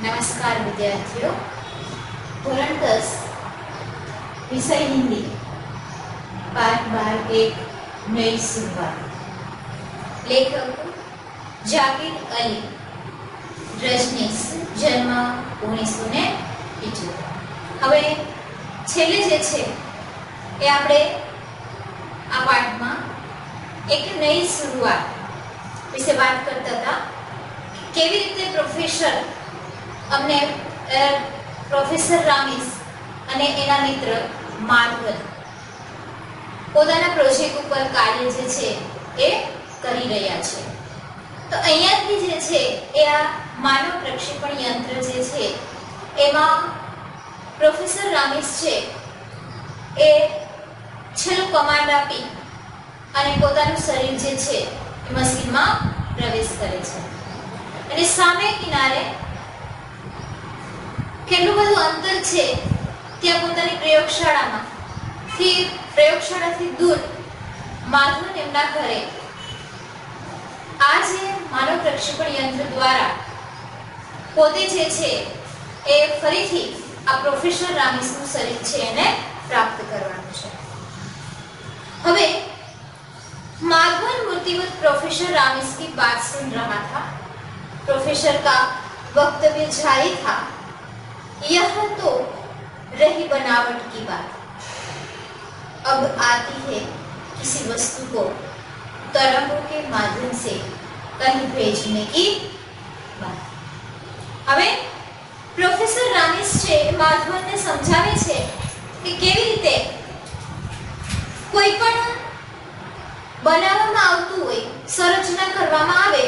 नमस्कार विद्यार्थियों। धोरण 10 विषय हिंदी पाठ 12 एक नई शुरुआत। लेखक जाकिर अली रजनीश, जन्म 1975। હવે છેલ્લે જે છે એ આપણે આ પાઠમાં એક નઈ શરૂઆત વિશે વાત કરતા હતા। કેવી રીતે પ્રોફેસર રામીસ અને એના મિત્ર માધવન પોતાના પ્રોજેક્ટ ઉપર કાર્ય જે છે એ કરી રહ્યા છે। તો અહીંયાથી જે છે એ આ માનવ પ્રક્ષેપણ યંત્ર જે છે એમાં પ્રોફેસર રામીસ છે એ છેલ્લો કમાન્ડ આપી અને પોતાનું શરીર જે છે એ મશીનમાં પ્રવેશ કરે છે અને સામે કિનારે કેટલું બધું અંતર છે ત્યાં પોતાની પ્રયોગશાળાથી દૂર માધવન એમના ઘરે આ જે માનવ પ્રક્ષેપણ યંત્ર દ્વારા પોતે જે છે એ ફરીથી આ પ્રોફેસર રામીસનું શરીર છે એને પ્રાપ્ત કરવાનું છે। હવે माधवन मूर्तिवत प्रोफेसर रामीस की बात सुन रहा था। प्रोफेसर का वक्तव्य जारी था, यह तो रही बनावट की बात, अब आती है किसी वस्तु को तरंगों के माध्यम से कहीं भेजने की बात। હવે પ્રોફેસર રામીસ છે માધવનને સમજાવે છે કે કેવી રીતે કોઈ પણ બનાવવામાં આવતું હોય, સંરચના કરવામાં આવે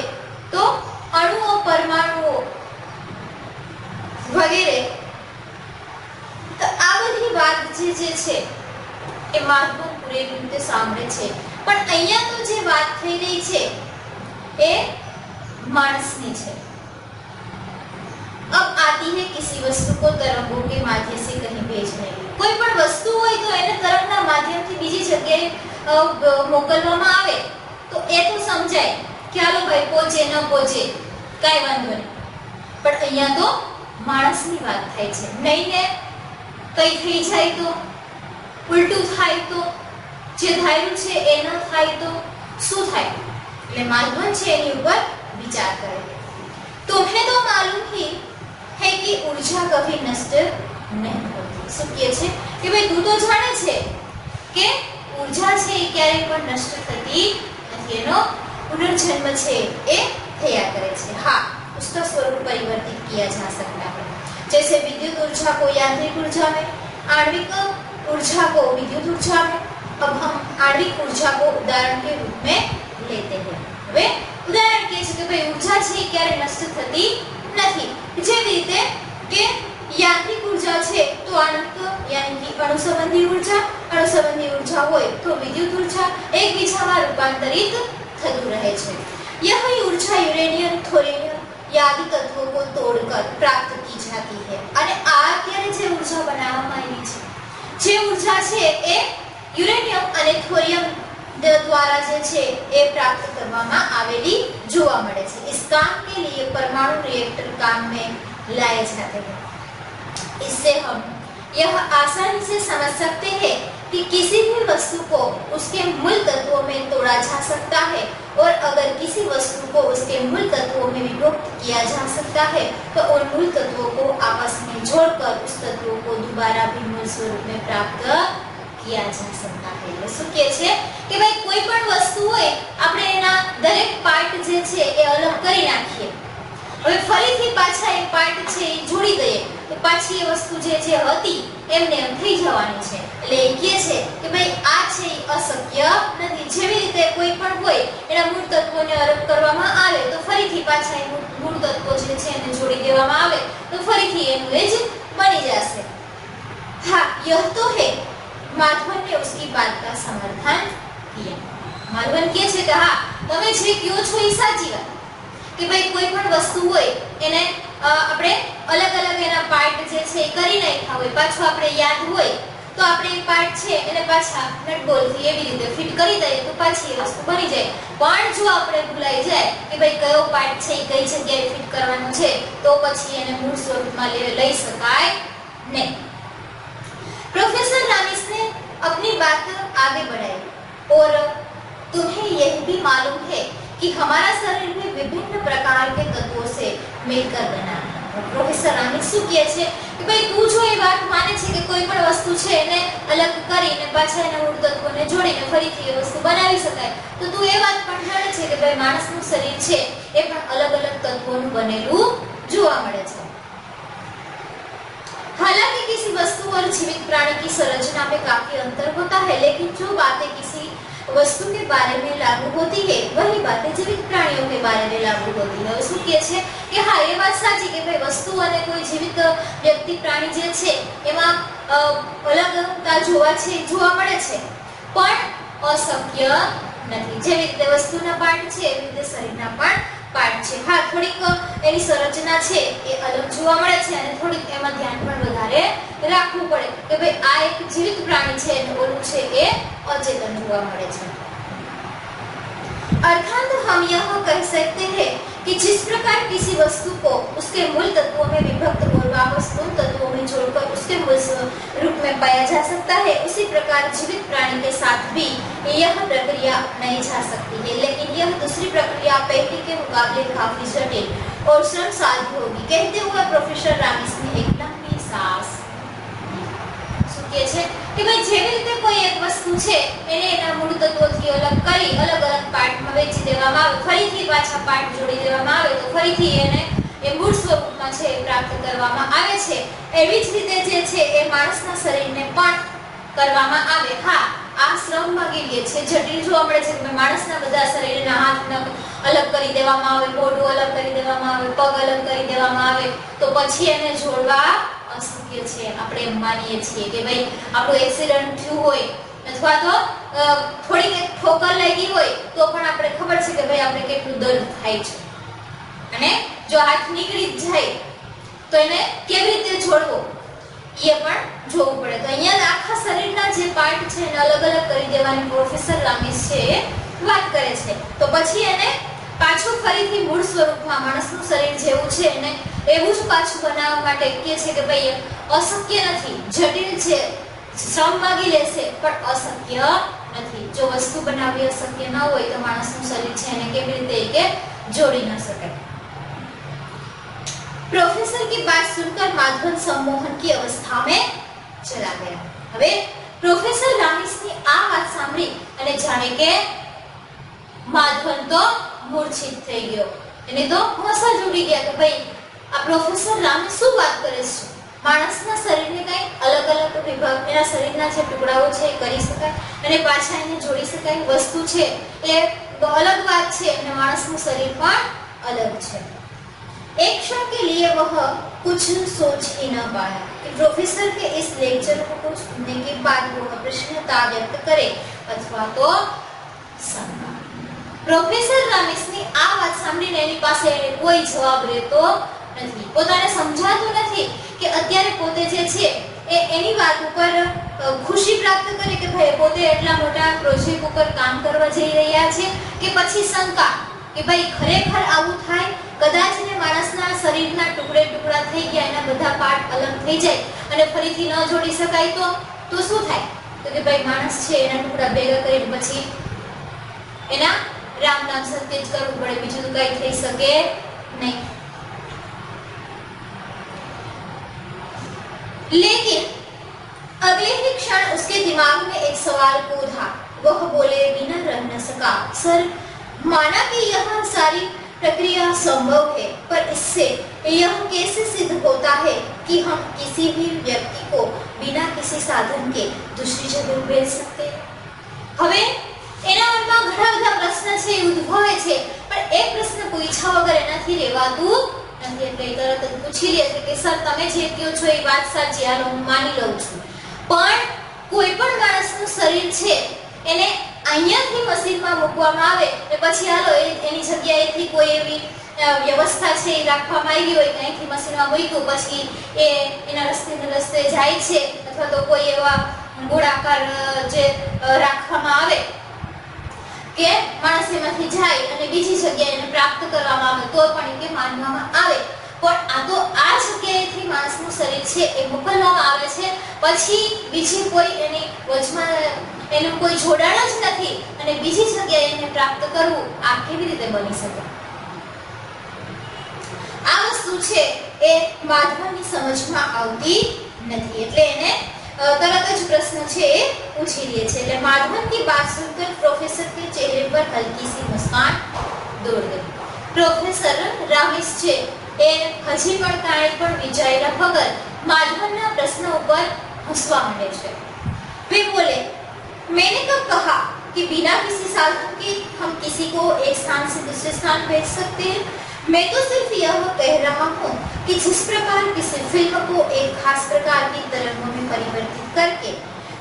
તો અણુઓ, પરમાણુઓ વગેરે, તો આ બધી વાત જે છે એ માધવન પૂરી રીતે સાંભળે છે। પણ અહીંયા તો જે વાત થઈ રહી છે એ માણસની છે। अब आती है किसी वस्तु को तरंगों के माध्यम से कहीं भेजने की। कोई पण वस्तु હોય તો એને તરંગના માધ્યમથી બીજી જગ્યાએ મોકલવામાં આવે તો એ તો સમજાય કે હાલો ભાઈ પહોંચે ન પહોંચે કાઈ વાંધો નહીં, પણ અહીંયા તો માણસની વાત થાય છે। નહીં ને કઈ થઈ જાય તો, ઉલટું થાય તો, જે ધાર્યું છે એ ન થાય તો શું થાય? એટલે માધવન છે એની ઉપર વિચાર કરે। तुम्हें तो मालूम ही है कि ऊर्जा कभी नष्ट नहीं होती। શું કહે છે કે ભાઈ તું તો જાણે છે કે ऊर्जा છે એ ક્યારેય પણ નષ્ટ થતી નથી, એનો પુનર્જન્મ છે એ થયા કરે છે। हाँ, उसका स्वरूप परिवर्तित किया जा सकता है, जैसे विद्युत ऊर्जा को यांत्रिक ऊर्जा में, आणविक ऊर्जा को विद्युत ऊर्जा में। अब हम आणविक ऊर्जा को उदाहरण के रूप में लेते हैं। હવે ઉદાહરણ કે છે કે ભાઈ ઊર્જા છે એ ક્યારે નષ્ટ થતી નથી। જેવી રીતે કે यांत्रिक ऊर्जा છે તો आणविक यानी कि अणु संबंधी ऊर्जा હોય તો विद्युत ऊर्जा એકબીજામાં રૂપાંતરિત થતું રહે છે। यह ऊर्जा यूरेनियम, थोरियम आदि तत्वों को तोड़कर प्राप्त की जाती है। અને આ અત્યારે જે ઊર્જા બનાવવામાં આવી છે, જે ઊર્જા છે એ યુરેનિયમ અને થોરિયમ द्वारा જે છે એ પ્રાપ્ત કરવામાં આવેલી જોવા મળે છે। इस काम के लिए परमाणु रिएक्टर काम में लाए जाते हैं। इससे हम यह आसानी से समझ सकते हैं कि किसी भी वस्तु को उसके मूल तत्वों में तोड़ा जा सकता है, और अगर किसी वस्तु को उसके मूल तत्वों में विभक्त किया जा सकता है तो उन मूल तत्वों को आपस में जोड़कर उस तत्वों को दोबारा भी मूल स्वरूप में प्राप्त किया जा सकता है। શું કહે છે કે ભાઈ કોઈ પણ વસ્તુ હોય આપણે એના દરેક પાર્ટ જે છે એ અલગ કરી નાખીએ, હવે ફરીથી પાછા એ પાર્ટ છે એ જોડી દઈએ તો પાછી એ વસ્તુ જે છે હતી એમને એમ થઈ જવાની છે। એટલે એ કહે છે કે ભાઈ આ છે એ અશક્ય નથી। જેવી રીતે કોઈ પણ હોય એના મૂળ તત્વોને અલગ કરવામાં આવે તો ફરીથી પાછા એ મૂળ તત્વો જે છે એને જોડી દેવામાં આવે તો ફરીથી એનું એ જ બની જશે। હા, यह तो है। माधवन ने उसकी बात का समर्थन किया। माधवन કહે છે કે હા, તમે જે કહો છો એ સાચી વાત કે ભાઈ કોઈ પણ વસ્તુ હોય એને આપણે અલગ અલગ એના પાર્ટ જે છે એ કરી નાખ્યા હોય, પાછું આપણે યાદ હોય તો આપણે એ પાર્ટ છે એને પાછા નટ બોલ્ટથી એવી રીતે ફિટ કરી દઈએ તો પાછી એ વસ્તુ બની જાય. પણ જો આપણે ભૂલાઈ જાય કે ભાઈ કયો પાર્ટ છે એ કઈ જગ્યાએ ફિટ કરવાનો છે તો પછી એને મૂળ સ્વરૂપમાં લઈ શકાય नहीं. प्रोफेसर रामिस ने अपनी बात आगे बढ़ाई और तुम्हें यह भी मालूम है कि हमारा शरीर में विभिन्न प्रकार के तत्वों से मिलकर बना है. પ્રોફેસર રામિસ શું કહે છે કે ભાઈ તું જો એ વાત માને છે કે કોઈ પણ વસ્તુ છે એને અલગ કરીને પાછા એના મૂળ તત્વોને જોડીને ફરીથી એ વસ્તુ બનાવી શકાય તો તું એ વાત પણ જાણે છે કે ભાઈ માણસનું શરીર છે એ પણ અલગ અલગ તત્વોનું બનેલું જોવા મળે છે. हालांकि किसी वस्तु और जीवित प्राणी की संरचना में काफी अंतर होता है, लेकिन जो बातें किसी वस्तु के बारे में लागू होती है वही बातें जीवित प्राणियों के बारे में लागू होती है. શું કહે છે કે હા એ વાત સાચી કે ભાઈ વસ્તુ અને કોઈ જીવિત વ્યક્તિ પ્રાણી જે છે એમાં અલગતા જોવા મળે છે પણ અશક્ય નથી. જેવી રીતે વસ્તુના પાર્ટ છે એવી રીતે શરીરના પણ પાર્ટ છે. હા થોડીક એની સંરચના છે એ અલગ જોવા મળે છે અને થોડીક એમાં ધ્યાન પણ વધારે રાખવું પડે કે ભાઈ આ એક જીવિત પ્રાણી છે અને ઓલું છે એ અચેતન જોવા મળે છે. अर्थात हम यह कह सकते हैं कि जिस प्रकार किसी वस्तु को उसके मूल तत्वों में विभक्त और वापस उन तत्वों में जोड़कर उसके मूल रूप में पाया जा सकता है, उसी प्रकार जीवित प्राणी के साथ भी यह प्रक्रिया अपनाई जा सकती है, लेकिन यह दूसरी प्रक्रिया पहली के मुकाबले काफी जटिल और श्रम साध्य होगी. कहते हुए प्रोफेसर रामिस ने एक लंबी सांस કે છે કે ભાઈ જેવી રીતે કોઈ એક વસ્તુ છે એને એના મૂળ તત્વોથી અલગ કરી અલગ અલગ પાર્ટમાં વહેંચી દેવામાં આવે, ફરીથી પાછા પાર્ટ જોડી દેવામાં આવે તો ફરીથી એને એ મૂળ સ્વરૂપમાં છે પ્રાપ્ત કરવામાં આવે છે. એવી જ રીતે જે છે એ માણસના શરીરને પણ કરવામાં આવે. હા આ શ્રમ માંગી લે છે, જટિલ જોવા મળે છે કે માણસના બધા શરીરના હાથ અલગ કરી દેવામાં આવે, મોઢું અલગ કરી દેવામાં આવે, પગ અલગ કરી દેવામાં આવે તો પછી એને જોડવા અશક્ય છે. આપણે એમ માનીએ છીએ કે ભાઈ આપણું એક્સિડન્ટ થયું હોય અથવા તો થોડીક એક ઠોકર લાગી હોય તો પણ આપણે ખબર છે કે ભાઈ આપણે કેટલું દર્દ થાય છે અને જો હાથ નીકળી જાય તો એને કેવી રીતે જોડવો એ પણ જોવું પડે. તો અહીંયા આખા શરીરના જે પાર્ટ છે એને અલગ અલગ કરી દેવાની પ્રોફેસર રામિસ છે એ વાત કરે છે. તો પછી એને પાછું ફરીથી મૂળ સ્વરૂપમાં માણસનું શરીર જેવું છે એને એવું જ પાછું બનાવવા માટે કહે છે કે ભાઈ અશક્ય નથી, જટિલ છે, શ્રમ માંગી લેશે પણ અશક્ય નથી. જો વસ્તુ બનાવવી અશક્ય ન હોય તો માણસનું શરીર છે એને કેવી રીતે કે જોડી ન શકાય. प्रोफेसर की बात सुनकर माधवन सम्मोहन की अवस्था में चला गया. હવે પ્રોફેસર રામિસની આ વાત સાંભળી અને જાણે કે માધવન તો મૂર્છિત થઈ ગયો. એને તો હોશ જ ઉડી ગયા કે ભાઈ આ પ્રોફેસર રામિસ શું વાત કરે છે. માણસના શરીરને કઈ અલગ અલગ વિભાગ એના શરીરના જે ટુકડાઓ છે એ કરી શકાય અને પાછા એને જોડી શકાય. વસ્તુ છે એ અલગ વાત છે અને માણસનું શરીર પણ અલગ છે. एक क्षण के लिए वह कुछ सोच ही न पाया कि प्रोफेसर के इस लेक्चर को सुनने के बाद वह प्रश्नता व्यक्त करे अथवा तो शंका. પ્રોફેસર રામિસની આ વાત સાંભળીને એની પાસે કોઈ જવાબ રહેતો નથી. પોતાને સમજાતું નથી કે અત્યારે પોતે જે છે એ એની વાત ઉપર ખુશી પ્રાપ્ત કરે કે ભાઈ પોતે એટલા મોટા પ્રોજેક્ટ ઉપર કામ કરવા જઈ રહ્યા છે કે પછી શંકા કે ભાઈ ખરેખર આવું થાય, કદાચ ને માણસના શરીરના ટુકડા થઈ ગયા, એના બધા પાર્ટ અલગ થઈ જાય અને ફરીથી ન જોડી શકાય તો શું થાય? તો કે ભાઈ માણસ છે એના ટુકડા ભેગા કરીને પછી એના રામ નામ સત્ય જ કરવું પડે, બીજું તો કઈ થઈ શકે નહીં. लेकिन अगले ही क्षण उसके दिमाग में एक सवाल कूदा. वह बोले बिना रह न सका, सर माना कि यह सारी प्रक्रिया संभव है, पर इससे यह कैसे सिद्ध होता है कि हम किसी भी व्यक्ति को बिना किसी साधन के दूसरी जगह भेज सकते हैं. હવે એના મનમાં ઘણા બધા પ્રશ્ન છે ઉદ્ભવે છે પણ એક પ્રશ્ન પૂછ્યા વગર એનાથી રહેવાતું નથી. એટલે તરત જ પૂછી લે છે કે સર તમે જે કહો છો એ વાત સાચી, હાલો હું માની લઉં છું, પણ કોઈ પણ માણસનું શરીર છે એને અહીંયાથી મશીનમાં મૂકવામાં આવે ને પછી હાલો એની જગ્યાએથી કોઈ એવી વ્યવસ્થા છે એ રાખવામાં આવી હોય કે અહીંથી મશીનમાં મૂક્યું પછી એ એના રસ્તે જાય છે અથવા તો કોઈ એવા ગોળાકાર જે રાખવામાં આવે કે માણસ એમાંથી જાય અને બીજી જગ્યાએ એને પ્રાપ્ત કરવામાં આવે તો પણ કે માનવામાં આવે, પણ આ તો આ જગ્યાએથી માણસનું શરીર છે એ મોકલવામાં આવે છે, પછી બીજી કોઈ એની વચમાં એનું કોઈ જોડાણ જ નથી અને બીજી જગ્યાએ એને પ્રાપ્ત કરવું આ કેવી રીતે બની શકે? આ વસ્તુ છે એ માધવની સમજમાં આવતી નથી, એટલે એને તરત જ પ્રશ્ન છે એ પૂછી લે છે। એટલે माधवन की बात सुनकर प्रोफेसर के चेहरे पर हल्की सी मुस्कान दौड़ गई। प्रोफेसर रामिस છે એ હજી પણ કાંઈ પણ વિચાર્યા વગર माधवनના પ્રશ્ન ઉપર હસવા માંડે છે। वे बोले, मैंने कब कहा कि बिना किसी साधन के हम किसी को एक स्थान से दूसरे स्थान भेज सकते हैं? मैं तो सिर्फ यह कह रहा हूँ कि जिस प्रकार किसी फिल्म को एक खास प्रकार की तरंगों में परिवर्तित करके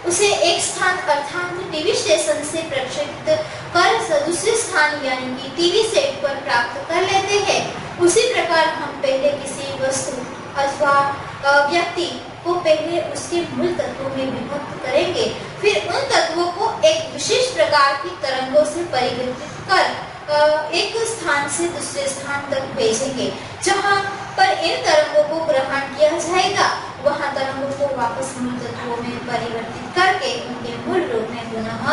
उसे एक स्थान अर्थात टीवी स्टेशन से प्रक्षेपित कर दूसरे स्थान यानी कि टीवी सेट पर प्राप्त कर लेते हैं, उसी प्रकार हम पहले किसी वस्तु अथवा व्यक्ति को पहले उसके मूल तत्वों में विभक्त करेंगे, फिर उन तत्वों को एक विशेष प्रकार की तरंगों से परिवर्तित कर एक स्थान से दूसरे स्थान तक भेजेंगे। जहाँ पर इन तरंगों को ग्रहण किया जाएगा वहाँ तरंगों को वापस मूल तत्वों में परिवर्तित करके उनके मूल रूप में पुनः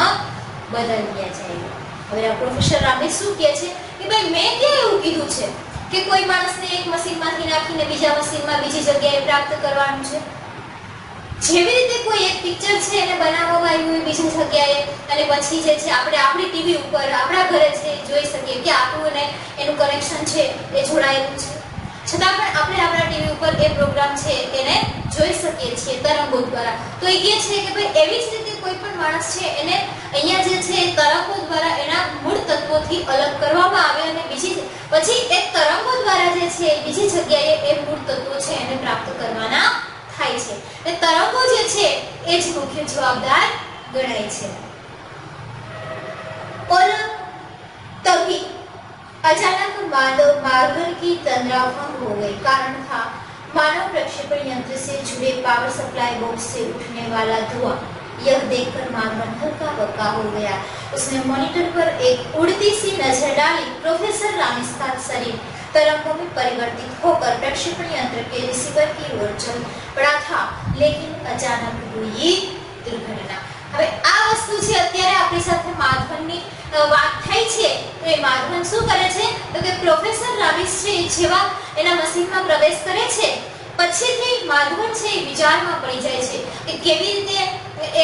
बदल दिया जाएगा। હવે આ પ્રોફેસર રામે શું કહે છે કે ભાઈ મેં ક્યાં એવું કીધું છે કે કોઈ માણસને એક મશીનમાંથી નાખીને બીજા મશીનમાં બીજી જગ્યાએ પ્રાપ્ત કરવાનું છે? જેવી રીતે કોઈ એક પિક્ચર છે એને બનાવવામાં આવ્યું હોય બીજી જગ્યાએ અને પછી જે છે આપણે આપણી ટીવી ઉપર આપણા ઘરે છે જોઈ શકીએ કે આપણું અને એનું કનેક્શન છે એ જોડાયેલું છે, છતાં પણ આપણે આપણા ટીવી ઉપર એ પ્રોગ્રામ છે એને જોઈ શકીએ છીએ તરંગો દ્વારા। તો એ કહે છે કે ભાઈ એવી જ રીતે કોઈ પણ માણસ છે એને અહીંયા જે છે તરંગો દ્વારા એના મૂળ તત્વોથી અલગ કરવામાં આવે અને બીજી પછી એ તરંગો દ્વારા જે છે બીજી જગ્યાએ એ મૂળ તત્વો છે એને પ્રાપ્ત કરવાના થાય છે। એ તરંગો જે છે એ જ મુખ્ય જવાબદાર ગણાય છે। और तभी अचानक माधवन की तंद्रा भंग हो गई। कारण था मानव प्रक्षेपण यंत्र से जुड़े पावर सप्लाई बॉक्स से उठने वाला धुआं। यह देखकर माधवन हल्का बक्का हो गया। उसने मॉनिटर पर एक उड़ती सी नजर डाली। प्रोफेसर रामिस का शरीर तरंगों में परिवर्तित होकर प्रक्षेपण यंत्र के रिसीवर की ओर चल पड़ा था, लेकिन अचानक हुई दुर्घटना। હવે આ વસ્તુ છે અત્યારે આપણી સાથે માધવનની વાત થઈ છે તો એ માધવન શું કરે છે તો કે પ્રોફેસર રામિસ છે જેવા એના મશીનમાં પ્રવેશ કરે છે પછીથી માધવન છે એ વિચારમાં પડી જાય છે કે કેવી રીતે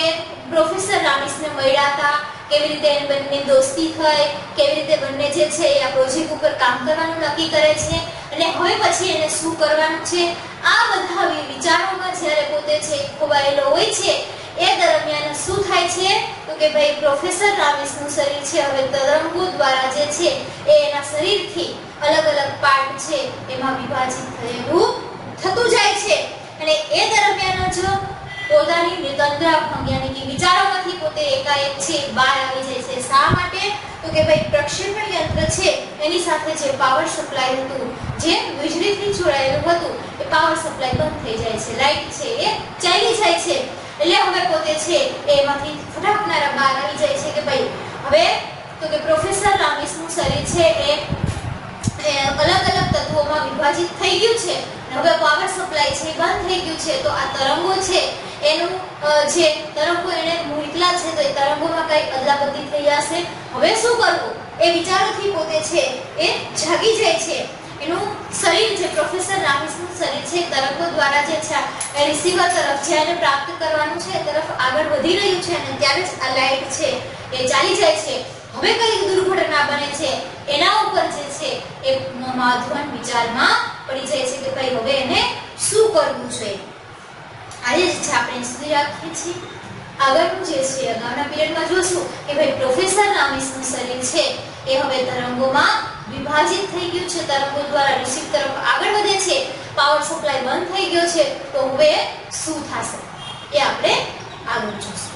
એ પ્રોફેસર રામિસને મળ્યા હતા, કેવી રીતે એ બંને દોસ્તી થઈ, કેવી રીતે બંને જે છે એ આ પ્રોજેક્ટ ઉપર કામ કરવાનું નક્કી કરે છે અને હવે પછી એને શું કરવાનું છે આ બધા વિચારોમાં જ્યારે પોતે છે ખોવાયેલો હોય છે એ દરમિયાન શું થાય છે તો કે ભાઈ પ્રોફેસર રામિસનું શરીર છે હવે તરંગો દ્વારા જે છે એ એના શરીરથી અલગ અલગ પાર્ટ છે એમાં વિભાજિત થતું જાય છે અને એ દરમિયાન જ પોતાની નિતંદ્રા ભંગ યાની કે વિચારોમાંથી પોતે એકાએક છે બહાર આવી જાય છે। શા માટે તો કે ભાઈ પ્રક્ષેપણ યંત્ર છે એની સાથે જે પાવર સપ્લાય હતું જે વીજળીથી જોડાયેલું હતું એ પાવર સપ્લાય બંધ થઈ જાય છે, લાઈટ છે એ ચાલી જાય છે એટલે હવે પોતે છે એમાંથી ફટાકનારા બહાર આવી જાય છે કે ભાઈ હવે તો કે પ્રોફેસર રામિસનું શરીર છે એ અલગ અલગ તત્વોમાં વિભાજિત થઈ ગયું છે હવે પાવર સપ્લાય છે બંધ થઈ ગયું છે તો આ તરંગો છે એનું જે તરંગો એને મોકલા છે તો એ તરંગોમાં કઈ અદલાબદલી થઈ જશે। હવે શું કરવું એ વિચારોથી પોતે છે એ જાગી જાય છે। એનું શરીર જે પ્રોફેસર રામિસનું શરીર છે તરંગો દ્વારા જે છે એ રિસીવર તરફ જેને પ્રાપ્ત કરવાનું છે તરફ આગળ વધી રહ્યું છે અને ત્યારે જ આ લાઈટ છે એ ચાલી જાય છે। હવે કઈ દુર્ઘટના બને છે એના ઉપર જે છે એ માધવન વિચારમાં પડી જાય છે કે ભાઈ હવે એને શું કરવું જોઈએ। આજે જ આપણે સુધી રાખીએ છીએ આગળનું જે છે અગાઉના પીરિયડમાં જોશું કે ભાઈ પ્રોફેસર રામિસનું શરીર છે એ હવે તરંગોમાં વિભાજિત થઈ ગયું છે, તરંગો દ્વારા રિસીવ તરફ આગળ વધે છે, પાવર સપ્લાય બંધ થઈ ગયો છે તો હવે શું થશે એ આપણે આગળ જોશું।